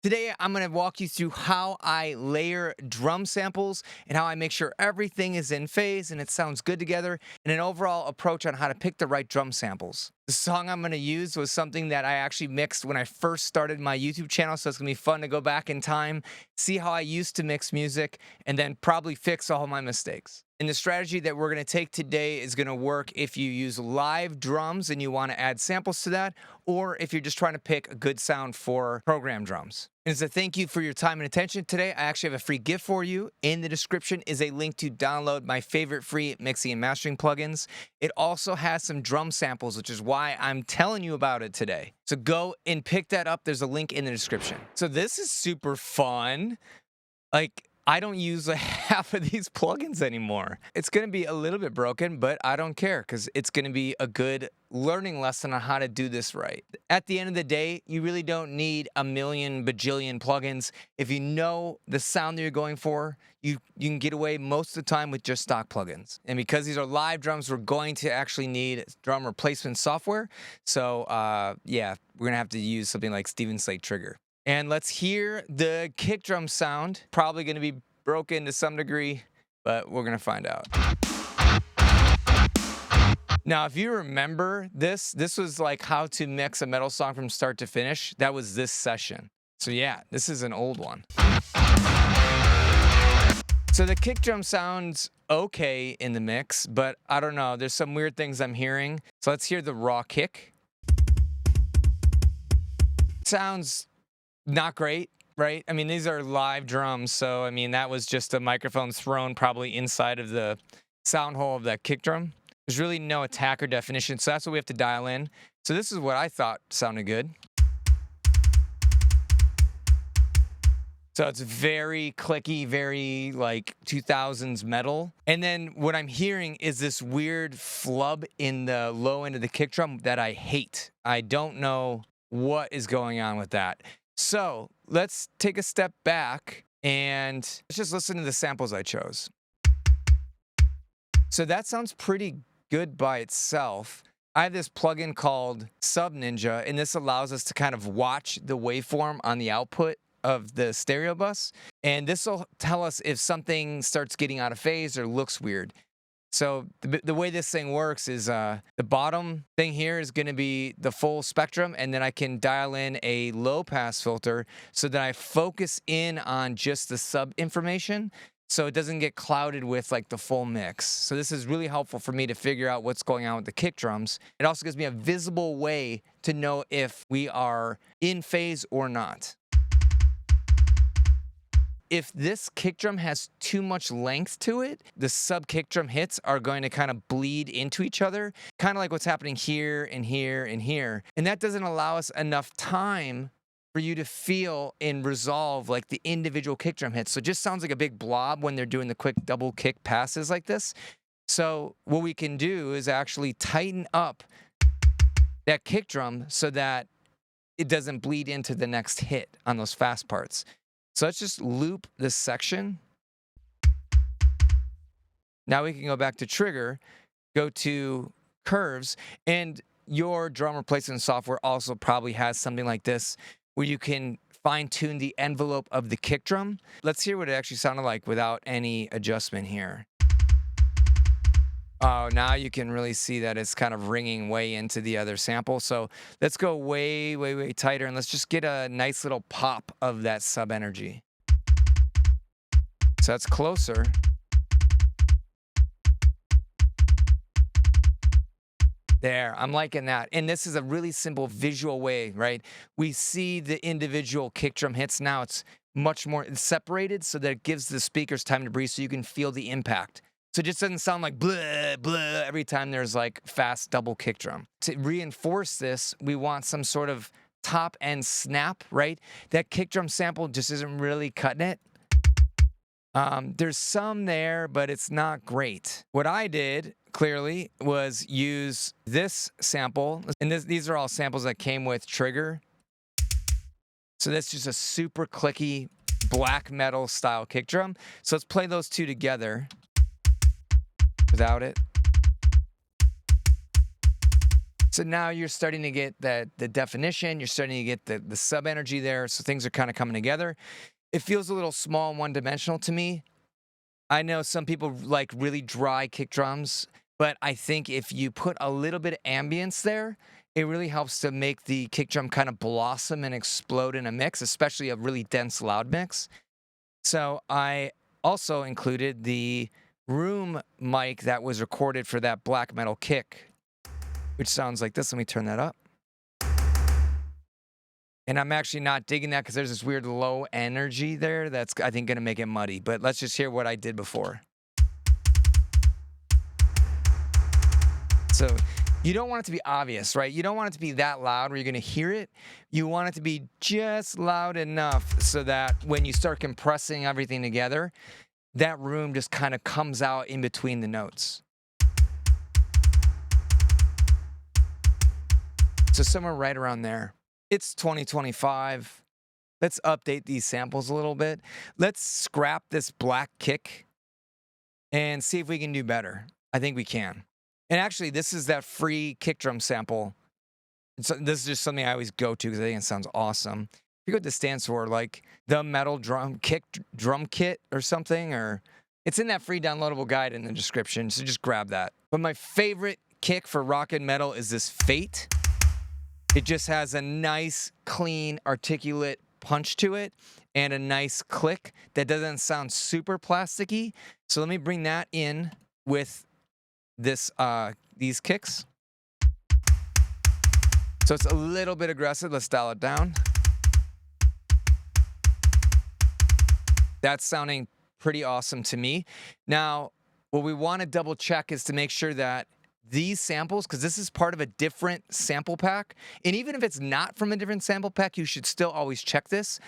Today, I'm going to walk you through how I layer drum samples and how I make sure everything is in phase and it sounds good together, and an overall approach on how to pick the right drum samples. The song I'm going to use was something that I actually mixed when I first started my YouTube channel, so it's going to be fun to go back in time, see how I used to mix music, and then probably fix all my mistakes. And the strategy that we're going to take today is going to work if you use live drums and you want to add samples to that, or if you're just trying to pick a good sound for program drums. And as a thank you for your time and attention today, I actually have a free gift for you. In the description is a link to download my favorite free mixing and mastering plugins. It also has some drum samples, which is why I'm telling you about it today. So go and pick that up. There's a link in the description. So this is super fun. I don't use half of these plugins anymore. It's going to be a little bit broken, but I don't care because it's going to be a good learning lesson on how to do this right. At the end of the day, you really don't need a million bajillion plugins. If you know the sound that you're going for, you can get away most of the time with just stock plugins. And because these are live drums, we're going to actually need drum replacement software. So yeah, we're going to have to use something like Steven Slate Trigger. And let's hear the kick drum sound. Probably going to be broken to some degree, but we're going to find out. Now, if you remember this was like how to mix a metal song from start to finish. That was this session. So yeah, this is an old one. So the kick drum sounds okay in the mix, but I don't know. There's some weird things I'm hearing. So let's hear the raw kick. Sounds not great, right? I mean, these are live drums, so I mean, that was just a microphone thrown probably inside of the sound hole of that kick drum. There's really no attack or definition, so that's what we have to dial in. So this is what I thought sounded good. So it's very clicky, very like 2000s metal. And then what I'm hearing is this weird flub in the low end of the kick drum that I hate. I don't know what is going on with that. So let's take a step back and let's just listen to the samples I chose. So that sounds pretty good by itself. I have this plugin called Sub Ninja, and this allows us to kind of watch the waveform on the output of the stereo bus. And this will tell us if something starts getting out of phase or looks weird. So the way this thing works is the bottom thing here is going to be the full spectrum, and then I can dial in a low pass filter so that I focus in on just the sub information so it doesn't get clouded with like the full mix. So this is really helpful for me to figure out what's going on with the kick drums. It also gives me a visible way to know if we are in phase or not. If this kick drum has too much length to it, the sub kick drum hits are going to kind of bleed into each other, kind of like what's happening here and here and here. And that doesn't allow us enough time for you to feel and resolve like the individual kick drum hits. So it just sounds like a big blob when they're doing the quick double kick passes like this. So what we can do is actually tighten up that kick drum so that it doesn't bleed into the next hit on those fast parts. So let's just loop this section. Now we can go back to trigger, go to curves, and your drum replacement software also probably has something like this where you can fine tune the envelope of the kick drum. Let's hear what it actually sounded like without any adjustment here. Oh, now you can really see that it's kind of ringing way into the other sample. So let's go way, way, way tighter, and let's just get a nice little pop of that sub energy. So that's closer. There, I'm liking that. And this is a really simple visual way, right? We see the individual kick drum hits. Now it's much more separated so that it gives the speakers time to breathe so you can feel the impact. So it just doesn't sound like blah, blah every time there's like fast double kick drum. To reinforce this, we want some sort of top end snap, right? That kick drum sample just isn't really cutting it. There's some there, but it's not great. What I did, clearly, was use this sample. And these are all samples that came with Trigger. So that's just a super clicky black metal style kick drum. So let's play those two together. Without it. So now you're starting to get the definition, you're starting to get the sub energy there, so things are kind of coming together. It feels a little small and one-dimensional to me. I know some people like really dry kick drums, but I think if you put a little bit of ambience there, it really helps to make the kick drum kind of blossom and explode in a mix, especially a really dense loud mix. So I also included the room mic that was recorded for that black metal kick, which sounds like this. Let me turn that up. And I'm actually not digging that because there's this weird low energy there that's, I think, going to make it muddy. But let's just hear what I did before. So you don't want it to be obvious, right? You don't want it to be that loud where you're going to hear it. You want it to be just loud enough so that when you start compressing everything together, that room just kind of comes out in between the notes. So somewhere right around there. It's 2025. Let's update these samples a little bit. Let's scrap this black kick and see if we can do better. I think we can. And actually, this is that free kick drum sample. This is just something I always go to because I think it sounds awesome. I forget what this stands for, like the metal drum kit or something, or it's in that free downloadable guide in the description, so just grab that. But my favorite kick for rock and metal is this Fate. It just has a nice, clean, articulate punch to it and a nice click that doesn't sound super plasticky. So let me bring that in with these kicks. So it's a little bit aggressive. Let's dial it down. That's sounding pretty awesome to me. Now, what we want to double check is to make sure that these samples, because this is part of a different sample pack, and even if it's not from a different sample pack, you should still always check this.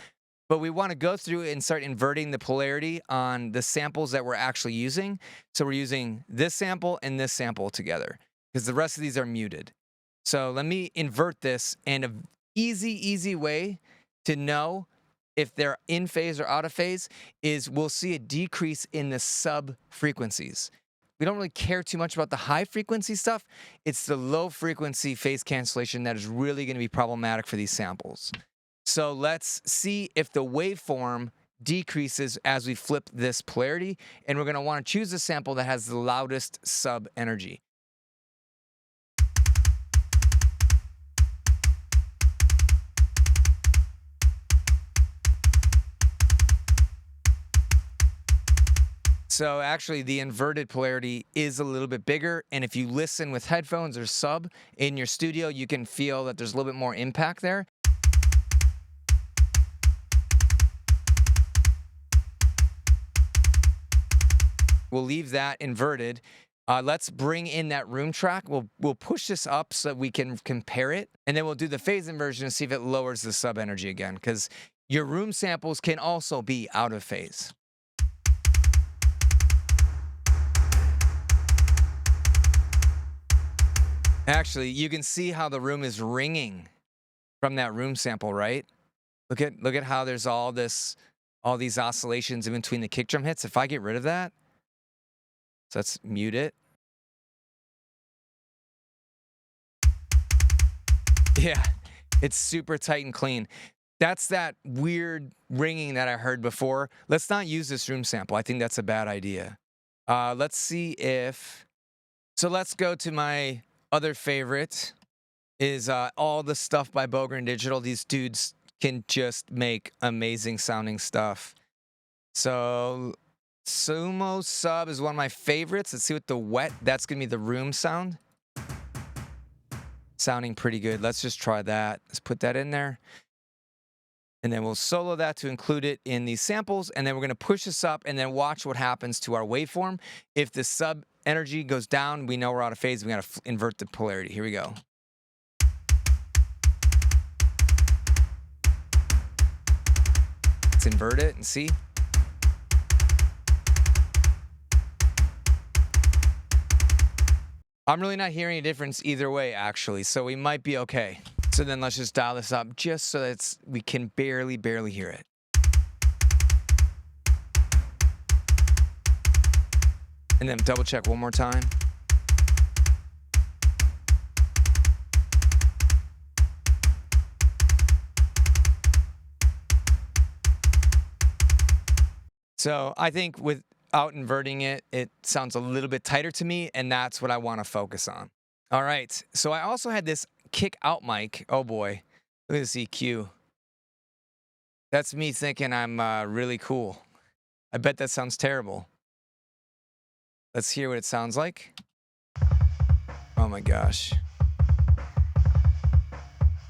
But we want to go through and start inverting the polarity on the samples that we're actually using. So we're using this sample and this sample together because the rest of these are muted. So let me invert this, and an easy way to know if they're in phase or out of phase is we'll see a decrease in the sub frequencies. We don't really care too much about the high frequency stuff. It's the low frequency phase cancellation that is really going to be problematic for these samples. So let's see if the waveform decreases as we flip this polarity, and we're going to want to choose a sample that has the loudest sub energy. So actually, the inverted polarity is a little bit bigger, and if you listen with headphones or sub in your studio, you can feel that there's a little bit more impact there. We'll leave that inverted. Let's bring in that room track. We'll push this up so that we can compare it, and then we'll do the phase inversion and see if it lowers the sub energy again, because your room samples can also be out of phase. Actually, you can see how the room is ringing from that room sample, right? Look at how there's all these oscillations in between the kick drum hits. If I get rid of that, so let's mute it. Yeah, it's super tight and clean. That's that weird ringing that I heard before. Let's not use this room sample. I think that's a bad idea. Let's see if... So let's go to my other favorite is all the stuff by Bogren Digital. These dudes can just make amazing sounding stuff. So Sumo Sub is one of my favorites. Let's see what the wet, that's going to be the room sound. Sounding pretty good. Let's just try that. Let's put that in there. And then we'll solo that to include it in these samples. And then we're going to push this up and then watch what happens to our waveform. If the sub energy goes down, we know we're out of phase. We got to invert the polarity. Here we go. Let's invert it and see. I'm really not hearing a difference either way, actually, so we might be okay. So then let's just dial this up just so that we can barely hear it. And then double check one more time. So I think without inverting it, it sounds a little bit tighter to me, and that's what I want to focus on. All right. So I also had this kick out mic. Oh boy. Look at this EQ. That's me thinking I'm really cool. I bet that sounds terrible. Let's hear what it sounds like. Oh my gosh.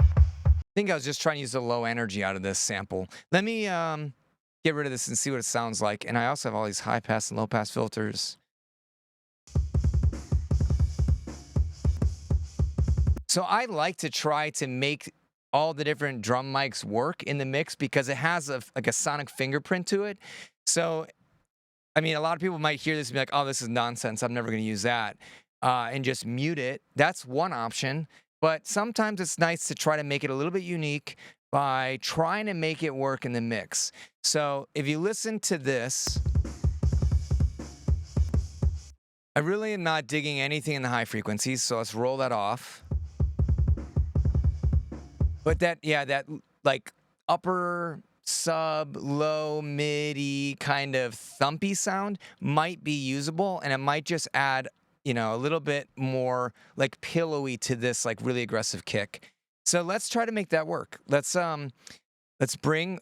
I think I was just trying to use the low energy out of this sample. Let me get rid of this and see what it sounds like. And I also have all these high pass and low pass filters. So I like to try to make all the different drum mics work in the mix because it has like a sonic fingerprint to it. So, I mean, a lot of people might hear this and be like, oh, this is nonsense. I'm never going to use that. And just mute it. That's one option. But sometimes it's nice to try to make it a little bit unique by trying to make it work in the mix. So if you listen to this, I really am not digging anything in the high frequencies. So let's roll that off. But that, yeah, that like upper sub, low, midi kind of thumpy sound might be usable, and it might just add, a little bit more like pillowy to this like really aggressive kick. So let's try to make that work. Let's bring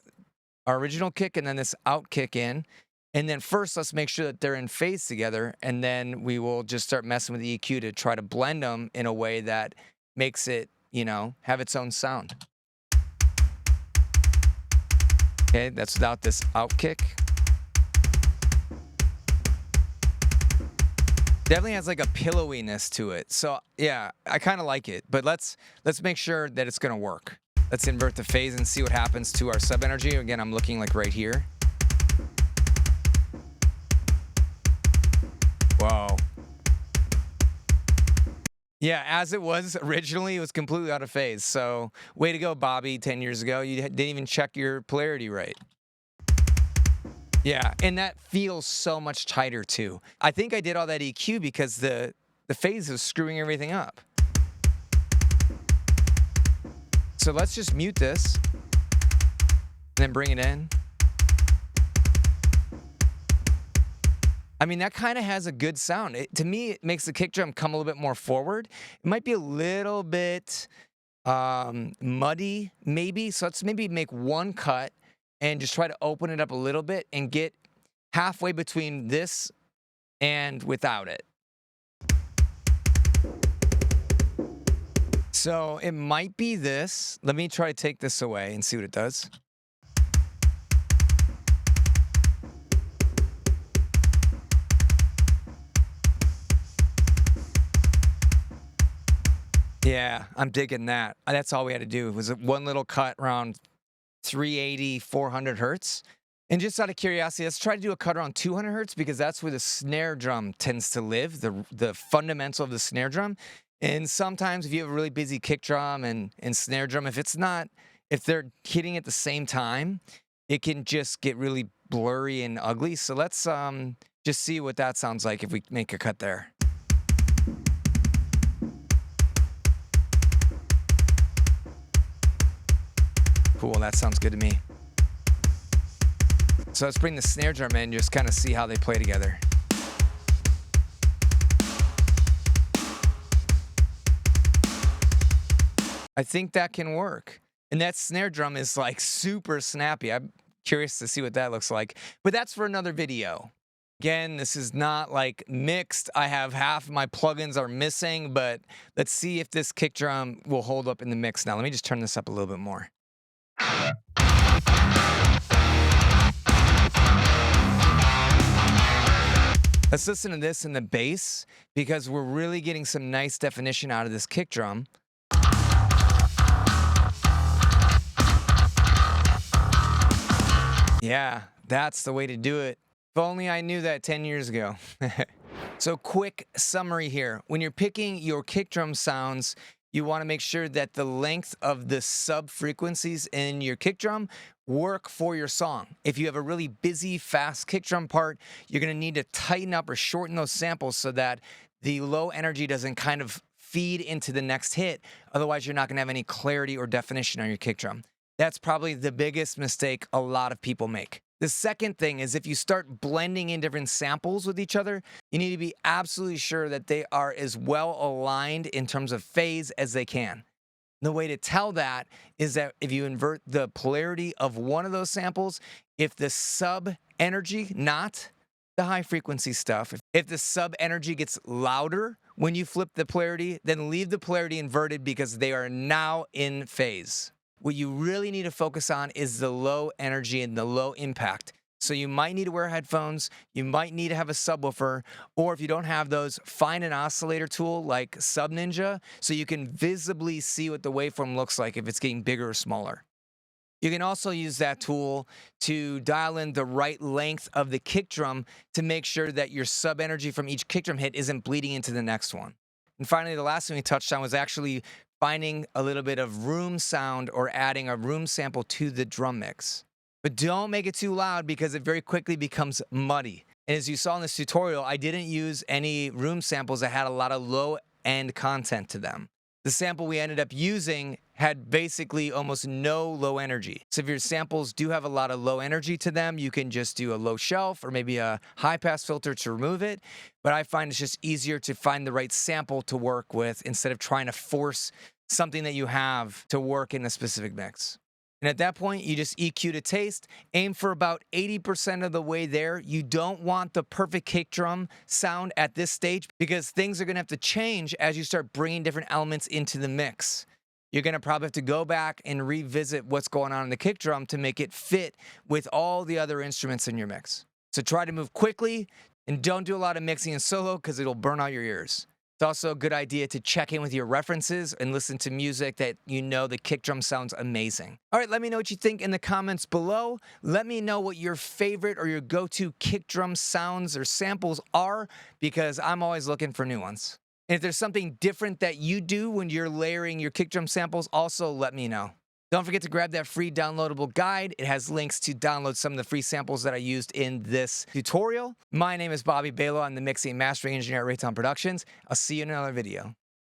our original kick and then this out kick in. And then first, let's make sure that they're in phase together, and then we will just start messing with the EQ to try to blend them in a way that makes it, have its own sound. Okay, that's without this out kick. Definitely has like a pillowiness to it. So yeah, I kind of like it, but let's make sure that it's gonna work. Let's invert the phase and see what happens to our sub energy. Again, I'm looking like right here. Whoa. Yeah, as it was originally, it was completely out of phase. So way to go, Bobby, 10 years ago. You didn't even check your polarity right. Yeah, and that feels so much tighter too. I think I did all that EQ because the phase was screwing everything up. So let's just mute this and then bring it in. I mean, that kind of has a good sound. To me, it makes the kick drum come a little bit more forward. It might be a little bit muddy, maybe. So let's maybe make one cut and just try to open it up a little bit and get halfway between this and without it. So it might be this. Let me try to take this away and see what it does. Yeah, I'm digging that. That's all we had to do. It was one little cut around 380, 400 hertz. And just out of curiosity, let's try to do a cut around 200 hertz because that's where the snare drum tends to live, the fundamental of the snare drum. And sometimes if you have a really busy kick drum and snare drum, if they're hitting at the same time, it can just get really blurry and ugly. So let's just see what that sounds like if we make a cut there. Cool, that sounds good to me. So let's bring the snare drum in and just kind of see how they play together. I think that can work. And that snare drum is like super snappy. I'm curious to see what that looks like. But that's for another video. Again, this is not like mixed. I have half my plugins are missing, but let's see if this kick drum will hold up in the mix. Now, let me just turn this up a little bit more. Let's listen to this in the bass because we're really getting some nice definition out of this kick drum. Yeah, that's the way to do it. If only I knew that 10 years ago. So quick summary here. When you're picking your kick drum sounds, you want to make sure that the length of the sub frequencies in your kick drum work for your song. If you have a really busy, fast kick drum part, you're going to need to tighten up or shorten those samples so that the low energy doesn't kind of feed into the next hit. Otherwise, you're not going to have any clarity or definition on your kick drum. That's probably the biggest mistake a lot of people make. The second thing is if you start blending in different samples with each other, you need to be absolutely sure that they are as well aligned in terms of phase as they can. The way to tell that is that if you invert the polarity of one of those samples, if the sub energy, not the high frequency stuff, if the sub energy gets louder when you flip the polarity, then leave the polarity inverted because they are now in phase. What you really need to focus on is the low energy and the low impact. So you might need to wear headphones, you might need to have a subwoofer, or if you don't have those, find an oscillator tool like Sub Ninja so you can visibly see what the waveform looks like if it's getting bigger or smaller. You can also use that tool to dial in the right length of the kick drum to make sure that your sub energy from each kick drum hit isn't bleeding into the next one. And finally, the last thing we touched on was actually finding a little bit of room sound or adding a room sample to the drum mix. But don't make it too loud because it very quickly becomes muddy. And as you saw in this tutorial, I didn't use any room samples that had a lot of low-end content to them. The sample we ended up using had basically almost no low energy. So if your samples do have a lot of low energy to them, you can just do a low shelf or maybe a high pass filter to remove it. But I find it's just easier to find the right sample to work with instead of trying to force something that you have to work in a specific mix. And at that point, you just EQ to taste, aim for about 80% of the way there. You don't want the perfect kick drum sound at this stage because things are gonna have to change as you start bringing different elements into the mix. You're gonna probably have to go back and revisit what's going on in the kick drum to make it fit with all the other instruments in your mix. So try to move quickly and don't do a lot of mixing in solo because it'll burn out your ears. It's also a good idea to check in with your references and listen to music that you know the kick drum sounds amazing. All right, let me know what you think in the comments below. Let me know what your favorite or your go-to kick drum sounds or samples are because I'm always looking for new ones. And if there's something different that you do when you're layering your kick drum samples, also let me know. Don't forget to grab that free downloadable guide. It has links to download some of the free samples that I used in this tutorial. My name is Bobby Balo. I'm the mixing and mastering engineer at Raytown Productions. I'll see you in another video.